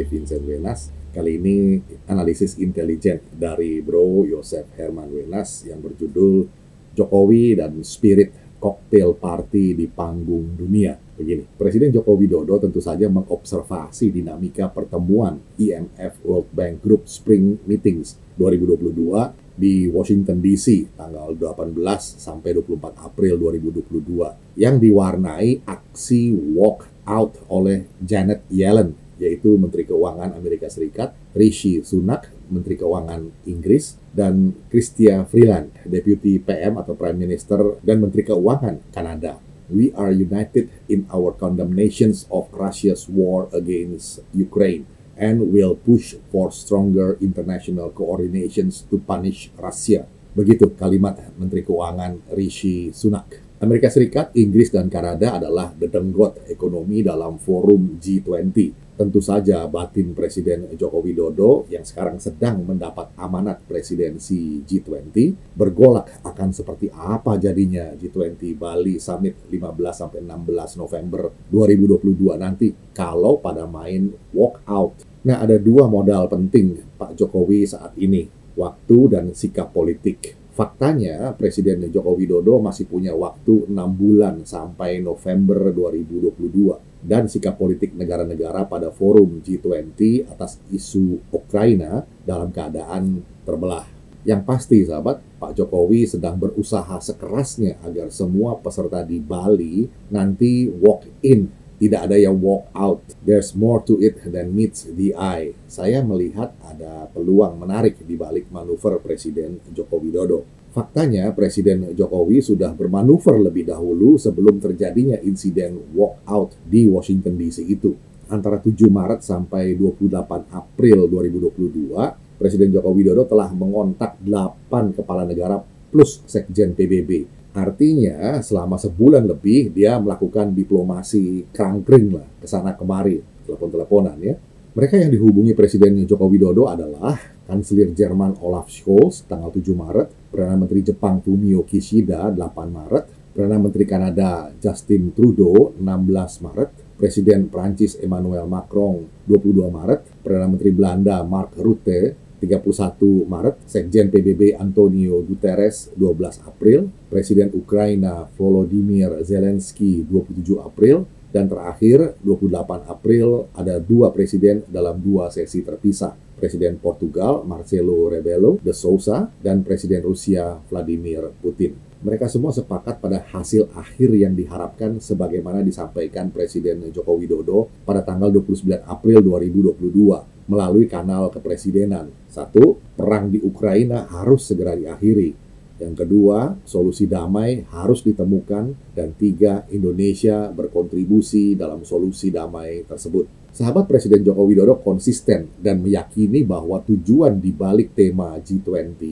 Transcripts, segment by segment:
Andre Vincent Wenas. Kali ini analisis intelijen dari Bro Joseph Herman Wenas yang berjudul Jokowi dan Spirit Cocktail Party di Panggung Dunia. Begini, Presiden Joko Widodo tentu saja mengobservasi dinamika pertemuan IMF World Bank Group Spring Meetings 2022 di Washington DC tanggal 18 sampai 24 April 2022 yang diwarnai aksi walk out oleh Janet Yellen, yaitu Menteri Keuangan Amerika Serikat, Rishi Sunak, Menteri Keuangan Inggris, dan Chrystia Freeland, Deputy PM atau Prime Minister dan Menteri Keuangan Kanada. We are united in our condemnations of Russia's war against Ukraine and will push for stronger international coordinations to punish Russia. Begitu kalimat Menteri Keuangan Rishi Sunak. Amerika Serikat, Inggris, dan Kanada adalah dedenggot ekonomi dalam forum G20. Tentu saja batin Presiden Joko Widodo yang sekarang sedang mendapat amanat presidensi G20 bergolak akan seperti apa jadinya G20 Bali Summit 15-16 November 2022 nanti kalau pada main walk out. Nah, ada dua modal penting Pak Jokowi saat ini, waktu dan sikap politik. Faktanya, Presiden Joko Widodo masih punya waktu 6 bulan sampai November 2022. Dan sikap politik negara-negara pada forum G20 atas isu Ukraina dalam keadaan terbelah. Yang pasti, sahabat, Pak Jokowi sedang berusaha sekerasnya agar semua peserta di Bali nanti walk in. Tidak ada yang walk out. There's more to it than meets the eye. Saya melihat ada peluang menarik di balik manuver Presiden Joko Widodo. Faktanya, Presiden Jokowi sudah bermanuver lebih dahulu sebelum terjadinya insiden walk out di Washington DC itu. Antara 7 Maret sampai 28 April 2022, Presiden Joko Widodo telah mengontak 8 kepala negara plus Sekjen PBB. Artinya selama sebulan lebih dia melakukan diplomasi krangkring lah, kesana kemari, telepon-teleponan ya. Mereka yang dihubungi Presiden Joko Widodo adalah Kanselir Jerman Olaf Scholz tanggal 7 Maret, Perdana Menteri Jepang Fumio Kishida 8 Maret, Perdana Menteri Kanada Justin Trudeau 16 Maret, Presiden Prancis Emmanuel Macron 22 Maret, Perdana Menteri Belanda Mark Rutte 31 Maret, Sekjen PBB Antonio Guterres 12 April, Presiden Ukraina Volodymyr Zelensky 27 April, dan terakhir 28 April ada 2 presiden dalam 2 sesi terpisah. Presiden Portugal Marcelo Rebelo de Sousa dan Presiden Rusia Vladimir Putin. Mereka semua sepakat pada hasil akhir yang diharapkan sebagaimana disampaikan Presiden Joko Widodo pada tanggal 29 April 2022 melalui kanal kepresidenan. 1. Perang di Ukraina harus segera diakhiri. Yang kedua, solusi damai harus ditemukan. Dan 3, Indonesia berkontribusi dalam solusi damai tersebut. Sahabat Presiden Joko Widodo konsisten dan meyakini bahwa tujuan di balik tema G20,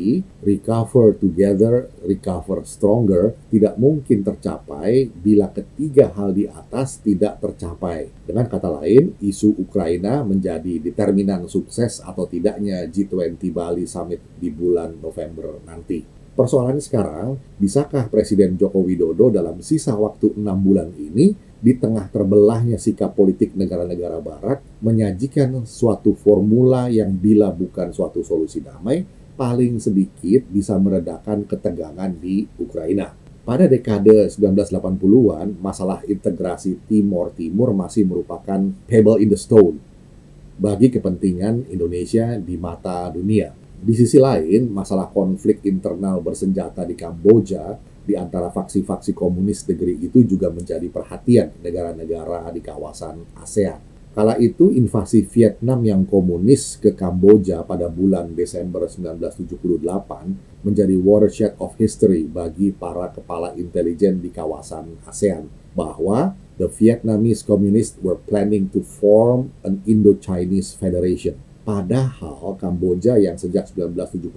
Recover Together, Recover Stronger, tidak mungkin tercapai bila ketiga hal di atas tidak tercapai. Dengan kata lain, isu Ukraina menjadi determinan sukses atau tidaknya G20 Bali Summit di bulan November nanti. Persoalannya sekarang, bisakah Presiden Joko Widodo dalam sisa waktu 6 bulan ini di tengah terbelahnya sikap politik negara-negara barat menyajikan suatu formula yang bila bukan suatu solusi damai, paling sedikit bisa meredakan ketegangan di Ukraina. Pada dekade 1980-an, masalah integrasi Timor Timur masih merupakan pebble in the stone bagi kepentingan Indonesia di mata dunia. Di sisi lain, masalah konflik internal bersenjata di Kamboja di antara faksi-faksi komunis negeri itu juga menjadi perhatian negara-negara di kawasan ASEAN. Kala itu, invasi Vietnam yang komunis ke Kamboja pada bulan Desember 1978 menjadi watershed of history bagi para kepala intelijen di kawasan ASEAN, bahwa the Vietnamese communists were planning to form an Indo-Chinese Federation. Padahal Kamboja yang sejak 1975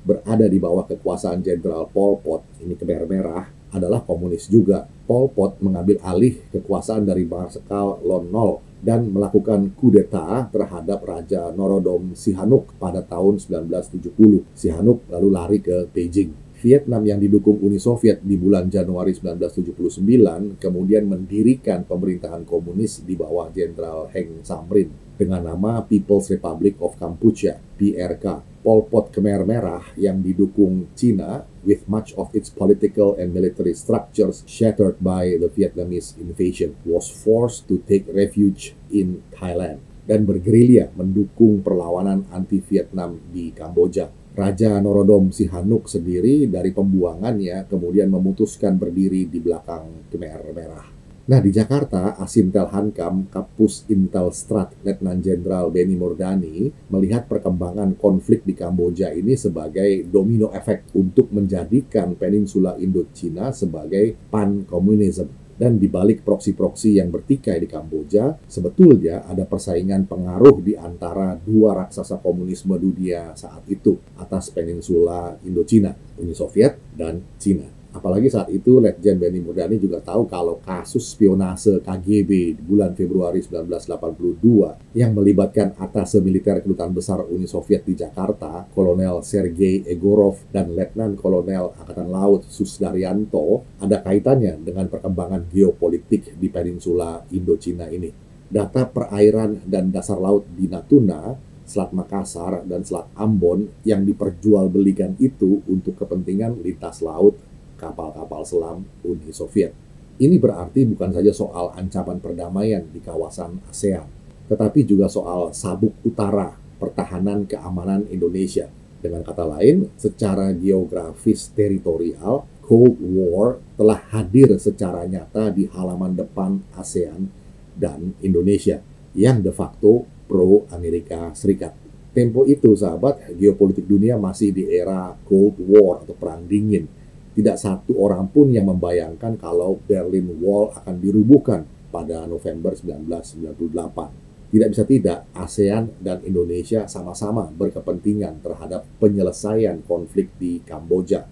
berada di bawah kekuasaan Jenderal Pol Pot, ini kemer merah, adalah komunis juga. Pol Pot mengambil alih kekuasaan dari Marsekal Lon Nol dan melakukan kudeta terhadap Raja Norodom Sihanouk pada tahun 1970. Sihanouk lalu lari ke Beijing. Vietnam yang didukung Uni Soviet di bulan Januari 1979 kemudian mendirikan pemerintahan komunis di bawah Jenderal Heng Samrin dengan nama People's Republic of Kampuchea, PRK. Pol Pot Khmer Merah yang didukung Cina with much of its political and military structures shattered by the Vietnamese invasion was forced to take refuge in Thailand dan bergerilya mendukung perlawanan anti-Vietnam di Kamboja. Raja Norodom Sihanouk sendiri dari pembuangannya kemudian memutuskan berdiri di belakang Khmer Merah. Nah, di Jakarta, Asintel Hankam, Kapus Intelstrat Letnan Jenderal Benny Murdani melihat perkembangan konflik di Kamboja ini sebagai domino efek untuk menjadikan peninsula Indochina sebagai pan-komunisme. Dan di balik proksi-proksi yang bertikai di Kamboja, sebetulnya ada persaingan pengaruh di antara dua raksasa komunisme dunia saat itu atas peninsula Indochina, Uni Soviet dan Cina. Apalagi saat itu Letjen Benny Murdani juga tahu kalau kasus spionase KGB di bulan Februari 1982 yang melibatkan atase militer Kedutaan Besar Uni Soviet di Jakarta, Kolonel Sergei Egorov dan Letnan Kolonel Angkatan Laut Susdaryanto ada kaitannya dengan perkembangan geopolitik di peninsula Indochina ini. Data perairan dan dasar laut di Natuna, Selat Makassar, dan Selat Ambon yang diperjualbelikan itu untuk kepentingan lintas laut kapal-kapal selam Uni Soviet. Ini berarti bukan saja soal ancaman perdamaian di kawasan ASEAN, tetapi juga soal sabuk utara pertahanan keamanan Indonesia. Dengan kata lain, secara geografis teritorial, Cold War telah hadir secara nyata di halaman depan ASEAN dan Indonesia yang de facto pro-Amerika Serikat. Tempo itu, sahabat, geopolitik dunia masih di era Cold War atau Perang Dingin. Tidak satu orang pun yang membayangkan kalau Berlin Wall akan dirubuhkan pada November 1998. Tidak bisa tidak, ASEAN dan Indonesia sama-sama berkepentingan terhadap penyelesaian konflik di Kamboja.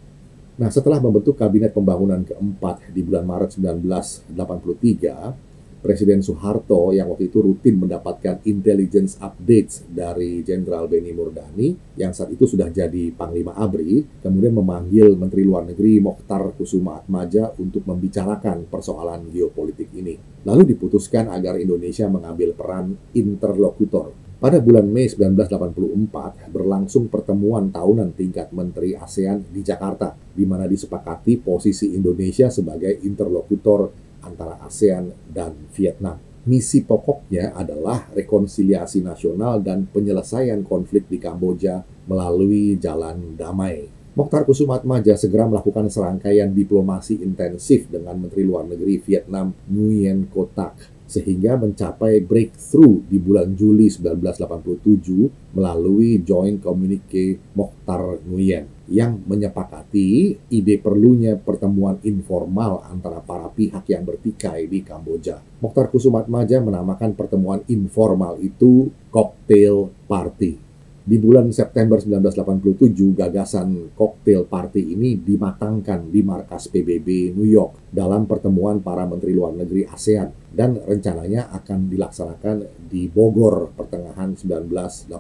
Nah, setelah membentuk Kabinet Pembangunan keempat di bulan Maret 1983, Presiden Soeharto yang waktu itu rutin mendapatkan intelligence updates dari Jenderal Benny Murdani yang saat itu sudah jadi Panglima ABRI, kemudian memanggil Menteri Luar Negeri Mokhtar Kusumaatmadja untuk membicarakan persoalan geopolitik ini. Lalu diputuskan agar Indonesia mengambil peran interlokutor. Pada bulan Mei 1984 berlangsung pertemuan tahunan tingkat Menteri ASEAN di Jakarta, di mana disepakati posisi Indonesia sebagai interlokutor antara ASEAN dan Vietnam. Misi pokoknya adalah rekonsiliasi nasional dan penyelesaian konflik di Kamboja melalui jalan damai. Mokhtar Kusumaatmadja segera melakukan serangkaian diplomasi intensif dengan Menteri Luar Negeri Vietnam Nguyen Co Thach sehingga mencapai breakthrough di bulan Juli 1987 melalui Joint Communique Mokhtar Nguyen yang menyepakati ide perlunya pertemuan informal antara para pihak yang bertikai di Kamboja. Mokhtar Kusumaatmadja menamakan pertemuan informal itu Cocktail Party. Di bulan September 1987, gagasan Cocktail Party ini dimatangkan di markas PBB New York dalam pertemuan para Menteri Luar Negeri ASEAN dan rencananya akan dilaksanakan di Bogor pertengahan 1988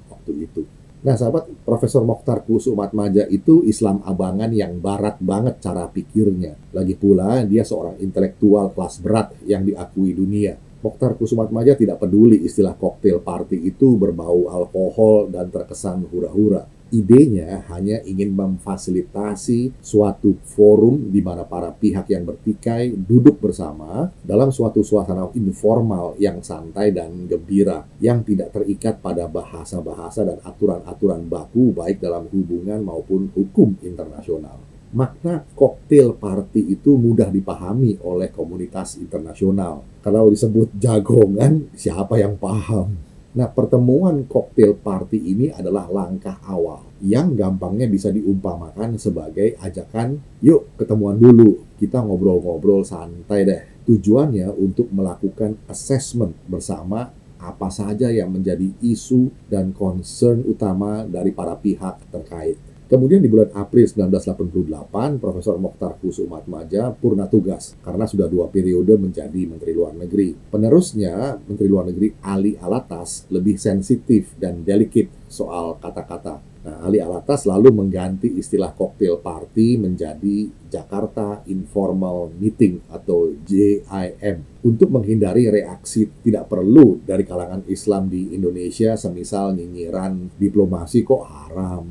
waktu itu. Nah, sahabat, Profesor Mokhtar Kusumaatmadja itu Islam abangan yang barat banget cara pikirnya. Lagi pula, dia seorang intelektual kelas berat yang diakui dunia. Mokhtar Kusumaatmadja tidak peduli istilah cocktail party itu berbau alkohol dan terkesan hura-hura. Idenya hanya ingin memfasilitasi suatu forum di mana para pihak yang bertikai duduk bersama dalam suatu suasana informal yang santai dan gembira, yang tidak terikat pada bahasa-bahasa dan aturan-aturan baku baik dalam hubungan maupun hukum internasional. Makna cocktail party itu mudah dipahami oleh komunitas internasional. Kalau disebut jagongan, siapa yang paham? Nah, pertemuan cocktail party ini adalah langkah awal yang gampangnya bisa diumpamakan sebagai ajakan, yuk ketemuan dulu, kita ngobrol-ngobrol santai deh. Tujuannya untuk melakukan assessment bersama apa saja yang menjadi isu dan concern utama dari para pihak terkait. Kemudian di bulan April 1988, Profesor Mokhtar Kusumaatmadja purna tugas karena sudah 2 periode menjadi Menteri Luar Negeri. Penerusnya, Menteri Luar Negeri Ali Alatas lebih sensitif dan delicate soal kata-kata. Nah, Ali Alatas lalu mengganti istilah cocktail party menjadi Jakarta Informal Meeting atau JIM untuk menghindari reaksi tidak perlu dari kalangan Islam di Indonesia, semisal nyinyiran diplomasi kok haram.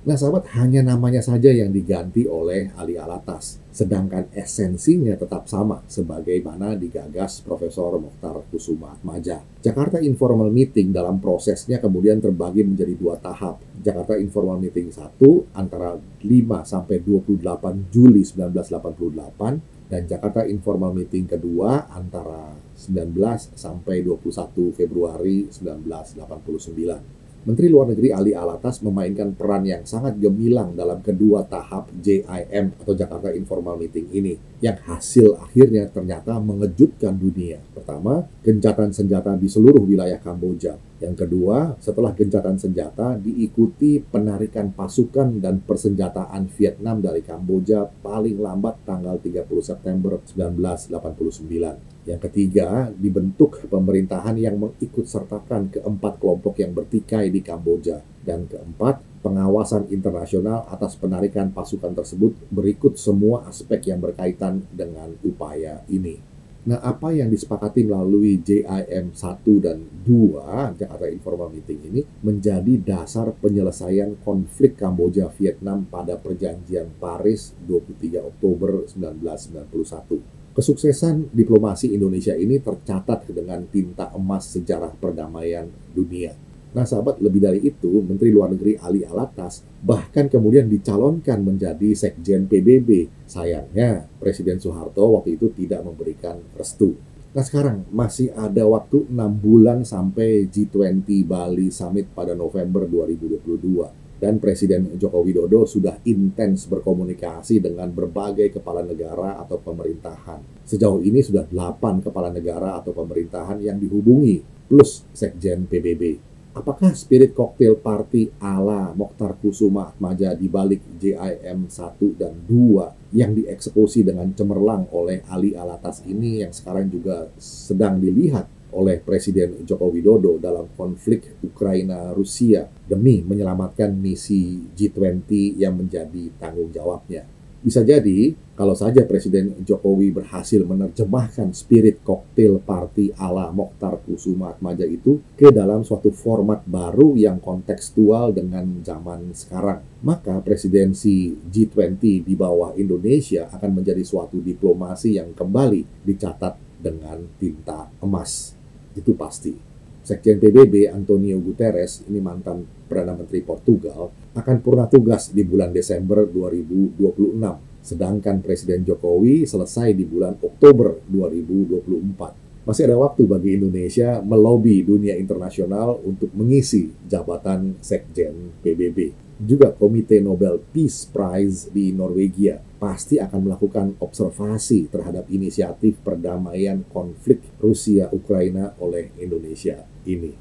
Nah, sahabat, hanya namanya saja yang diganti oleh Ali Alatas, sedangkan esensinya tetap sama sebagaimana digagas Profesor Mokhtar Kusumaatmadja. Jakarta Informal Meeting dalam prosesnya kemudian terbagi menjadi dua tahap. Jakarta Informal Meeting 1 antara 5 sampai 28 Juli 1988 dan Jakarta Informal Meeting kedua antara 19 sampai 21 Februari 1989. Menteri Luar Negeri Ali Alatas memainkan peran yang sangat gemilang dalam kedua tahap JIM atau Jakarta Informal Meeting ini, yang hasil akhirnya ternyata mengejutkan dunia. Pertama, gencatan senjata di seluruh wilayah Kamboja. Yang kedua, setelah gencatan senjata diikuti penarikan pasukan dan persenjataan Vietnam dari Kamboja paling lambat tanggal 30 September 1989. Yang ketiga, dibentuk pemerintahan yang mengikutsertakan keempat kelompok yang bertikai di Kamboja. Dan keempat, pengawasan internasional atas penarikan pasukan tersebut berikut semua aspek yang berkaitan dengan upaya ini. Nah, apa yang disepakati melalui JIM 1 dan 2, Jakarta Informal Meeting ini, menjadi dasar penyelesaian konflik Kamboja-Vietnam pada Perjanjian Paris 23 Oktober 1991. Kesuksesan diplomasi Indonesia ini tercatat dengan tinta emas sejarah perdamaian dunia. Nah, sahabat, lebih dari itu, Menteri Luar Negeri Ali Alatas bahkan kemudian dicalonkan menjadi Sekjen PBB. Sayangnya, Presiden Soeharto waktu itu tidak memberikan restu. Nah, sekarang masih ada waktu 6 bulan sampai G20 Bali Summit pada November 2022. Dan Presiden Joko Widodo sudah intens berkomunikasi dengan berbagai kepala negara atau pemerintahan. Sejauh ini sudah 8 kepala negara atau pemerintahan yang dihubungi, plus Sekjen PBB. Apakah spirit cocktail party ala Mokhtar Kusumaatmadja di balik JIM 1 dan 2 yang dieksekusi dengan cemerlang oleh Ali Alatas ini yang sekarang juga sedang dilihat oleh Presiden Joko Widodo dalam konflik Ukraina-Rusia demi menyelamatkan misi G20 yang menjadi tanggung jawabnya? Bisa jadi, kalau saja Presiden Jokowi berhasil menerjemahkan spirit cocktail party ala Mokhtar Kusumaatmadja itu ke dalam suatu format baru yang kontekstual dengan zaman sekarang, maka presidensi G20 di bawah Indonesia akan menjadi suatu diplomasi yang kembali dicatat dengan tinta emas. Itu pasti. Sekjen PBB Antonio Guterres, ini mantan Perdana Menteri Portugal, akan purna tugas di bulan Desember 2026. Sedangkan Presiden Jokowi selesai di bulan Oktober 2024. Masih ada waktu bagi Indonesia melobi dunia internasional untuk mengisi jabatan Sekjen PBB. Juga Komite Nobel Peace Prize di Norwegia pasti akan melakukan observasi terhadap inisiatif perdamaian konflik Rusia-Ukraina oleh Indonesia ini.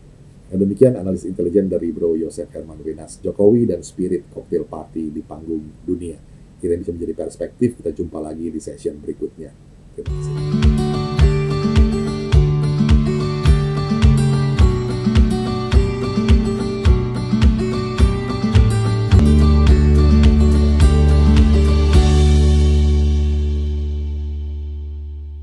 Dan demikian analisis intelijen dari Bro Yosef Herman Wenas, Jokowi dan spirit cocktail party di panggung dunia. Kira bisa menjadi perspektif, kita jumpa lagi di session berikutnya. Terima kasih.